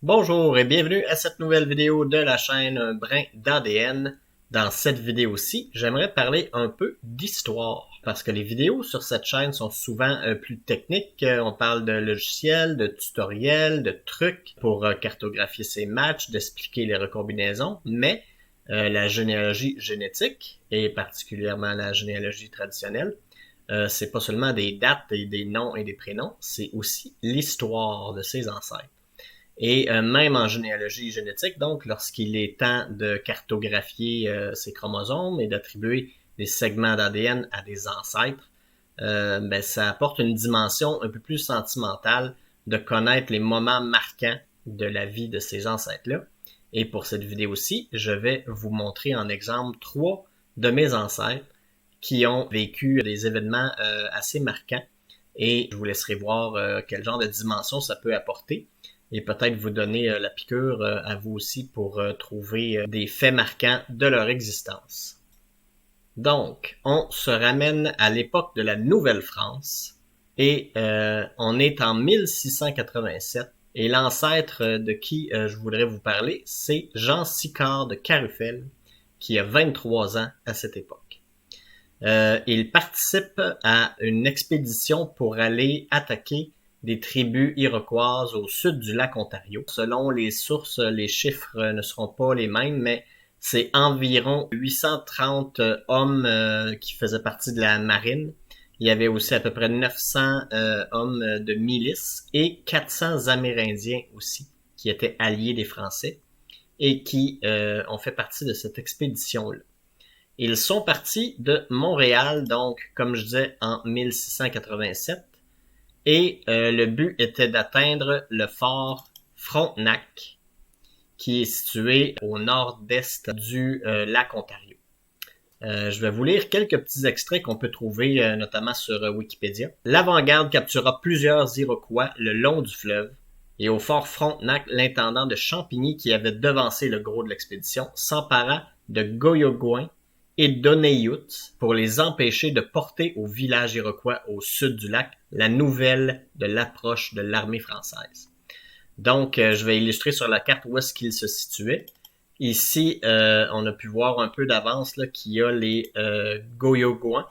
Bonjour et bienvenue à cette nouvelle vidéo de la chaîne Un brin d'ADN. Dans cette vidéo-ci, j'aimerais parler un peu d'histoire parce que les vidéos sur cette chaîne sont souvent plus techniques. On parle de logiciels, de tutoriels, de trucs pour cartographier ces matchs, d'expliquer les recombinaisons, mais la généalogie génétique, et particulièrement la généalogie traditionnelle, c'est pas seulement des dates et des noms et des prénoms, c'est aussi l'histoire de ses ancêtres. Et même en généalogie génétique, donc, lorsqu'il est temps de cartographier ces chromosomes et d'attribuer des segments d'ADN à des ancêtres, ben, ça apporte une dimension un peu plus sentimentale de connaître les moments marquants de la vie de ces ancêtres-là. Et pour cette vidéo-ci, je vais vous montrer en exemple 3 de mes ancêtres qui ont vécu des événements assez marquants. Et je vous laisserai voir quel genre de dimension ça peut apporter et peut-être vous donner la piqûre à vous aussi pour trouver des faits marquants de leur existence. Donc, on se ramène à l'époque de la Nouvelle-France et on est en 1687 et l'ancêtre de qui je voudrais vous parler, c'est Jean Sicard de Carufel qui a 23 ans à cette époque. Il participe à une expédition pour aller attaquer des tribus iroquoises au sud du lac Ontario. Selon les sources, les chiffres ne seront pas les mêmes, mais c'est environ 830 hommes qui faisaient partie de la marine. Il y avait aussi à peu près 900 hommes de milice et 400 Amérindiens aussi, qui étaient alliés des Français et qui ont fait partie de cette expédition-là. Ils sont partis de Montréal, donc, comme je disais, en 1687. Et le but était d'atteindre le fort Frontenac, qui est situé au nord-est du lac Ontario. Je vais vous lire quelques petits extraits qu'on peut trouver notamment sur Wikipédia. L'avant-garde captura plusieurs Iroquois le long du fleuve, et au fort Frontenac, l'intendant de Champigny, qui avait devancé le gros de l'expédition, s'empara de Goyogoin et d'Oneyut pour les empêcher de porter au village iroquois au sud du lac la nouvelle de l'approche de l'armée française. Donc, je vais illustrer sur la carte où est-ce qu'il se situait. Ici, on a pu voir un peu d'avance qu'il y a les Goyogoins.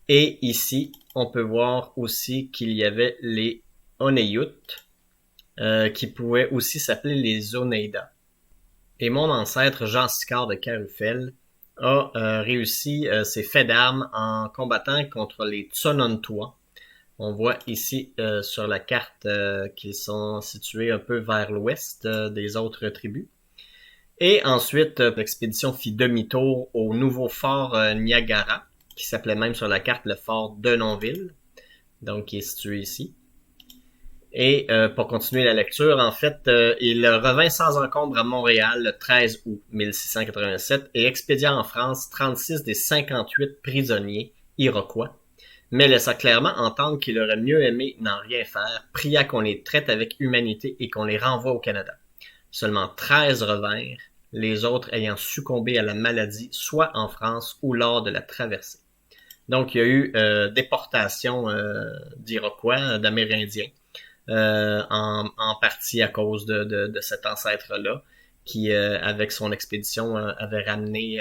Et ici, on peut voir aussi qu'il y avait les Oneyut, qui pouvaient aussi s'appeler les Oneida. Et mon ancêtre, Jean Sicard de Carufel, a réussi ses faits d'armes en combattant contre les Tsonontois. On voit ici sur la carte qu'ils sont situés un peu vers l'ouest des autres tribus. Et ensuite, l'expédition fit demi-tour au nouveau fort Niagara, qui s'appelait même sur la carte le fort Denonville, donc qui est situé ici. Et pour continuer la lecture, en fait, il revint sans encombre à Montréal le 13 août 1687 et expédia en France 36 des 58 prisonniers iroquois, mais laissa clairement entendre qu'il aurait mieux aimé n'en rien faire, pria qu'on les traite avec humanité et qu'on les renvoie au Canada. Seulement 13 revinrent, les autres ayant succombé à la maladie soit en France ou lors de la traversée. Donc il y a eu déportation d'Iroquois, d'Amérindiens, en partie à cause de cet ancêtre-là, qui, avec son expédition, avait ramené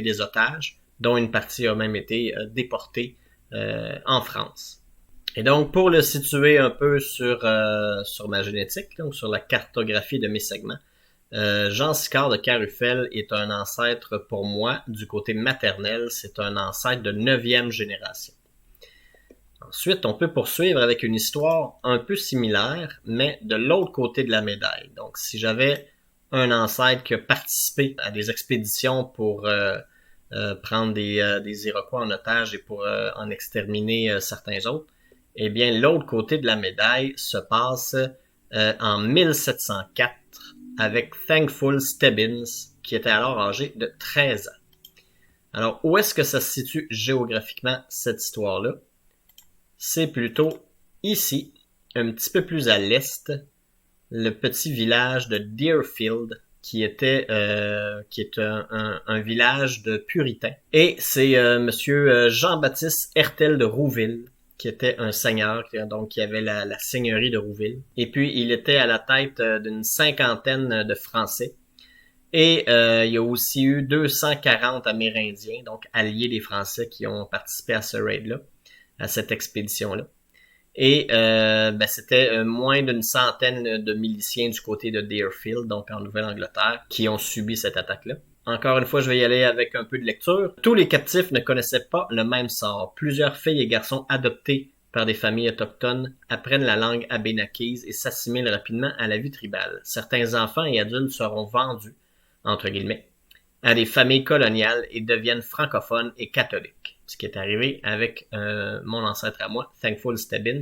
des otages, dont une partie a même été déportée en France. Et donc, pour le situer un peu sur ma génétique, donc sur la cartographie de mes segments, Jean Sicard de Carufel est un ancêtre pour moi du côté maternel, c'est un ancêtre de 9e génération. Ensuite, on peut poursuivre avec une histoire un peu similaire, mais de l'autre côté de la médaille. Donc, si j'avais un ancêtre qui a participé à des expéditions pour prendre des Iroquois en otage et pour en exterminer certains autres, eh bien, l'autre côté de la médaille se passe en 1704 avec Thankful Stebbins, qui était alors âgé de 13 ans. Alors, où est-ce que ça se situe géographiquement, cette histoire-là? C'est plutôt ici, un petit peu plus à l'est, le petit village de Deerfield, qui est un village de puritains. Et c'est monsieur Jean-Baptiste Hertel de Rouville qui était un seigneur, donc qui avait la seigneurie de Rouville. Et puis, il était à la tête d'une cinquantaine de Français. Et il y a aussi eu 240 Amérindiens, donc alliés des Français, qui ont participé à ce raid-là, à cette expédition-là. Et c'était moins d'une centaine de miliciens du côté de Deerfield, donc en Nouvelle-Angleterre, qui ont subi cette attaque-là. Encore une fois, je vais y aller avec un peu de lecture. Tous les captifs ne connaissaient pas le même sort. Plusieurs filles et garçons adoptés par des familles autochtones apprennent la langue abénakise et s'assimilent rapidement à la vie tribale. Certains enfants et adultes seront vendus, entre guillemets, à des familles coloniales et deviennent francophones et catholiques. Ce qui est arrivé avec mon ancêtre à moi, Thankful Stebbins.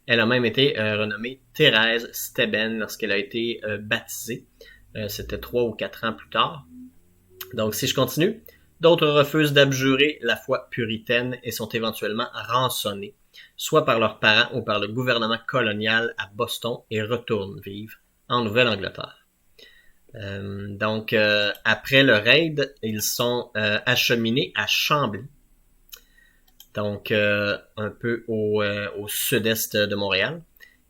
Elle a même été renommée Thérèse Stebben lorsqu'elle a été baptisée. C'était 3 ou 4 ans plus tard. Donc, si je continue, d'autres refusent d'abjurer la foi puritaine et sont éventuellement rançonnés, soit par leurs parents ou par le gouvernement colonial à Boston et retournent vivre en Nouvelle-Angleterre. Après le raid, ils sont acheminés à Chambly, donc un peu au sud-est de Montréal.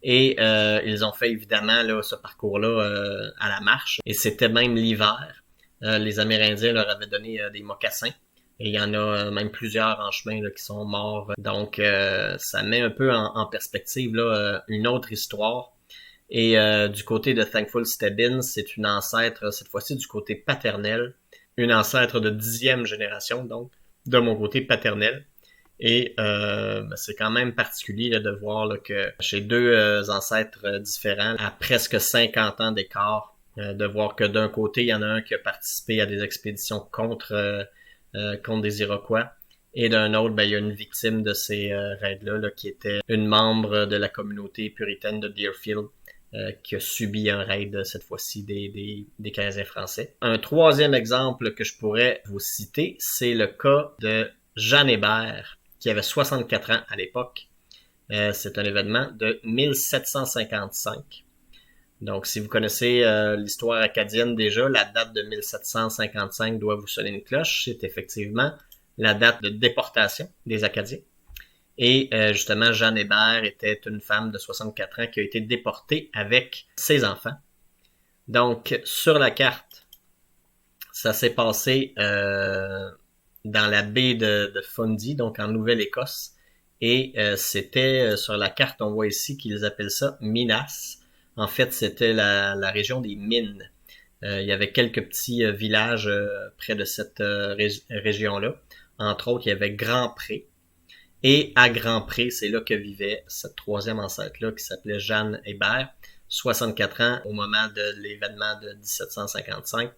Et ils ont fait évidemment là, ce parcours-là à la marche. Et c'était même l'hiver. Les Amérindiens leur avaient donné des mocassins. Et il y en a même plusieurs en chemin là, qui sont morts. Donc ça met un peu en perspective là, une autre histoire. Et du côté de Thankful Stebbins, c'est une ancêtre, cette fois-ci du côté paternel, une ancêtre de 10e génération, donc, de mon côté paternel. Et c'est quand même particulier là, de voir là, que chez deux ancêtres différents, à presque 50 ans d'écart, de voir que d'un côté, il y en a un qui a participé à des expéditions contre des Iroquois, et d'un autre, il y a une victime de ces raids-là là, qui était une membre de la communauté puritaine de Deerfield, qui a subi un raid cette fois-ci des Canadiens français. Un troisième exemple que je pourrais vous citer, c'est le cas de Jeanne Hébert, qui avait 64 ans à l'époque. C'est un événement de 1755. Donc, si vous connaissez l'histoire acadienne déjà, la date de 1755 doit vous sonner une cloche. C'est effectivement la date de déportation des Acadiens. Et justement, Jeanne Hébert était une femme de 64 ans qui a été déportée avec ses enfants. Donc, sur la carte, ça s'est passé dans la baie de Fundy, donc en Nouvelle-Écosse. Et c'était, sur la carte, on voit ici qu'ils appellent ça Minas. En fait, c'était la région des mines. Il y avait quelques petits villages près de cette région-là. Entre autres, il y avait Grand-Pré. Et à Grand-Pré, c'est là que vivait cette troisième ancêtre-là qui s'appelait Jeanne Hébert, 64 ans au moment de l'événement de 1755.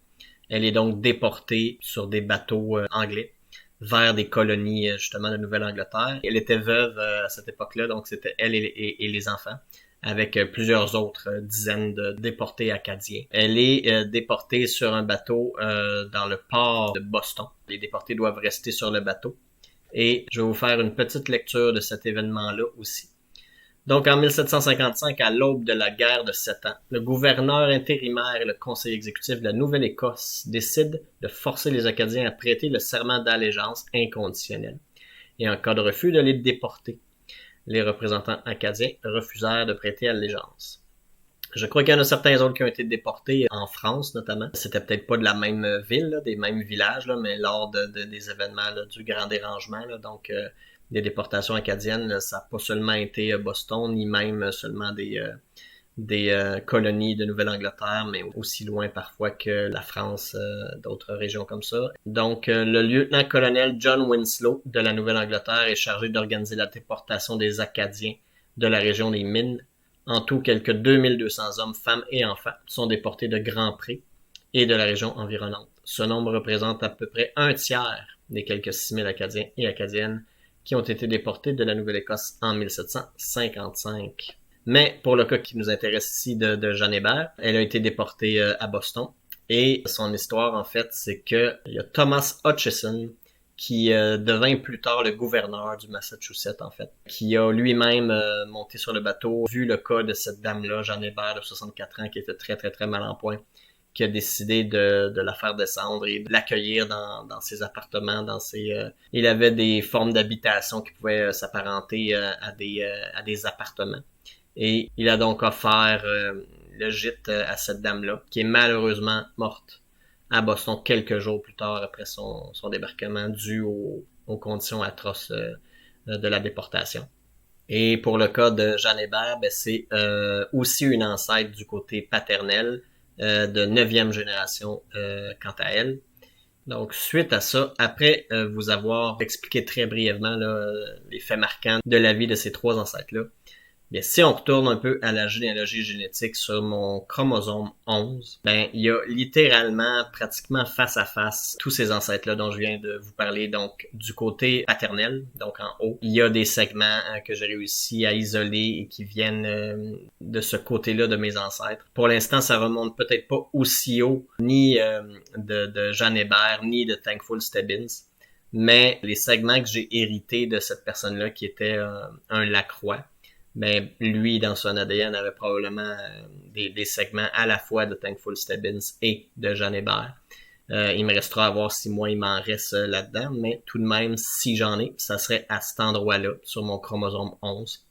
Elle est donc déportée sur des bateaux anglais vers des colonies justement de Nouvelle-Angleterre. Elle était veuve à cette époque-là, donc c'était elle et les enfants, avec plusieurs autres dizaines de déportés acadiens. Elle est déportée sur un bateau dans le port de Boston. Les déportés doivent rester sur le bateau. Et je vais vous faire une petite lecture de cet événement-là aussi. Donc, en 1755, à l'aube de la guerre de 7 ans, le gouverneur intérimaire et le conseil exécutif de la Nouvelle-Écosse décident de forcer les Acadiens à prêter le serment d'allégeance inconditionnel. Et en cas de refus, de les déporter. Les représentants acadiens refusèrent de prêter allégeance. Je crois qu'il y en a certains autres qui ont été déportés en France, notamment. C'était peut-être pas de la même ville, là, des mêmes villages, là, mais lors des événements là, du Grand Dérangement, là, donc des déportations acadiennes, là, ça n'a pas seulement été Boston, ni même seulement des colonies de Nouvelle-Angleterre, mais aussi loin parfois que la France, d'autres régions comme ça. Donc, le lieutenant-colonel John Winslow de la Nouvelle-Angleterre est chargé d'organiser la déportation des Acadiens de la région des Mines. En tout, quelques 2200 hommes, femmes et enfants sont déportés de Grand-Pré et de la région environnante. Ce nombre représente à peu près un tiers des quelques 6000 Acadiens et Acadiennes qui ont été déportés de la Nouvelle-Écosse en 1755. Mais pour le cas qui nous intéresse ici de Jeanne Hébert, elle a été déportée à Boston. Et son histoire, en fait, c'est que il y a Thomas Hutchison, qui devint plus tard le gouverneur du Massachusetts, en fait, qui a lui-même monté sur le bateau, vu le cas de cette dame-là, Jeanne Hébert, de 64 ans, qui était très, très, très mal en point, qui a décidé de la faire descendre et de l'accueillir dans ses appartements, il avait des formes d'habitation qui pouvaient s'apparenter à des appartements. Et il a donc offert le gîte à cette dame-là, qui est malheureusement morte à Boston quelques jours plus tard après son débarquement dû aux conditions atroces de la déportation. Et pour le cas de Jeanne Hébert, ben c'est aussi une ancêtre du côté paternel de 9e génération quant à elle. Donc, suite à ça, après vous avoir expliqué très brièvement là, les faits marquants de la vie de ces 3 ancêtres-là, bien, si on retourne un peu à la généalogie génétique sur mon chromosome 11, ben, il y a littéralement, pratiquement face à face, tous ces ancêtres-là dont je viens de vous parler. Donc, du côté paternel, donc en haut, il y a des segments que j'ai réussi à isoler et qui viennent de ce côté-là de mes ancêtres. Pour l'instant, ça remonte peut-être pas aussi haut, ni de Jeanne Hébert, ni de Thankful Stebbins. Mais les segments que j'ai hérités de cette personne-là, qui était un Lacroix, ben lui, dans son ADN, avait probablement des segments à la fois de Thankful Stebbins et de Jeanne Hébert. Il me restera à voir si moi, il m'en reste là-dedans, mais tout de même, si j'en ai, ça serait à cet endroit-là, sur mon chromosome 11.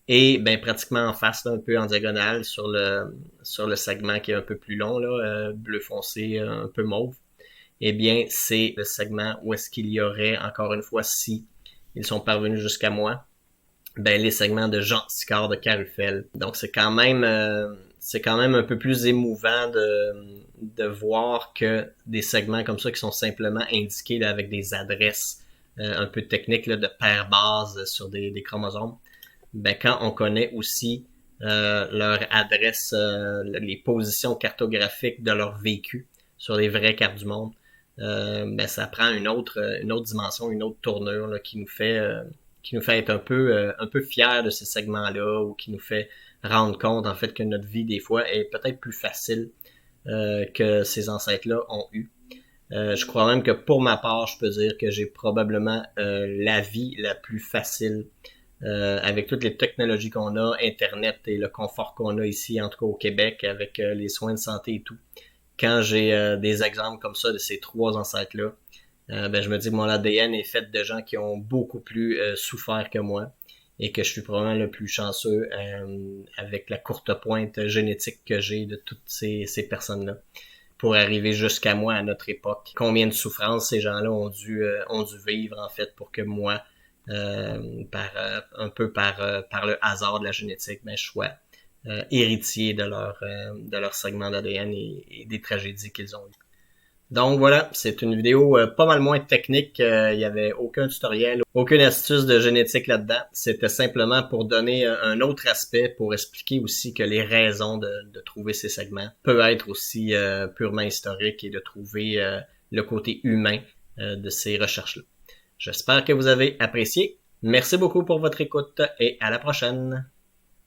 Et ben pratiquement en face, là, un peu en diagonale, sur le segment qui est un peu plus long, là, bleu foncé, un peu mauve, eh bien, c'est le segment où est-ce qu'il y aurait, encore une fois, si ils sont parvenus jusqu'à moi, ben les segments de Jean Sicard de Carufel. Donc c'est quand même un peu plus émouvant de voir que des segments comme ça qui sont simplement indiqués là, avec des adresses un peu techniques là, de paires bases sur des chromosomes. Ben quand on connaît aussi leur adresse, les positions cartographiques de leur vécu sur les vraies cartes du monde, ben ça prend une autre dimension, une autre tournure là, qui nous fait être un peu fiers de ces segments-là ou qui nous fait rendre compte en fait que notre vie des fois est peut-être plus facile que ces ancêtres-là ont eu. Je crois même que pour ma part, je peux dire que j'ai probablement la vie la plus facile avec toutes les technologies qu'on a, Internet et le confort qu'on a ici, en tout cas au Québec, avec les soins de santé et tout. Quand j'ai des exemples comme ça de ces 3 ancêtres-là, ben je me dis que mon ADN est fait de gens qui ont beaucoup plus souffert que moi et que je suis probablement le plus chanceux avec la courte pointe génétique que j'ai de toutes ces personnes-là pour arriver jusqu'à moi à notre époque. Combien de souffrances ces gens-là ont dû vivre en fait pour que moi, par le hasard de la génétique, ben je sois héritier de leur segment d'ADN et des tragédies qu'ils ont eues. Donc voilà, c'est une vidéo pas mal moins technique. Il y avait aucun tutoriel, aucune astuce de génétique là-dedans. C'était simplement pour donner un autre aspect, pour expliquer aussi que les raisons de trouver ces segments peuvent être aussi purement historiques et de trouver le côté humain de ces recherches-là. J'espère que vous avez apprécié. Merci beaucoup pour votre écoute et à la prochaine.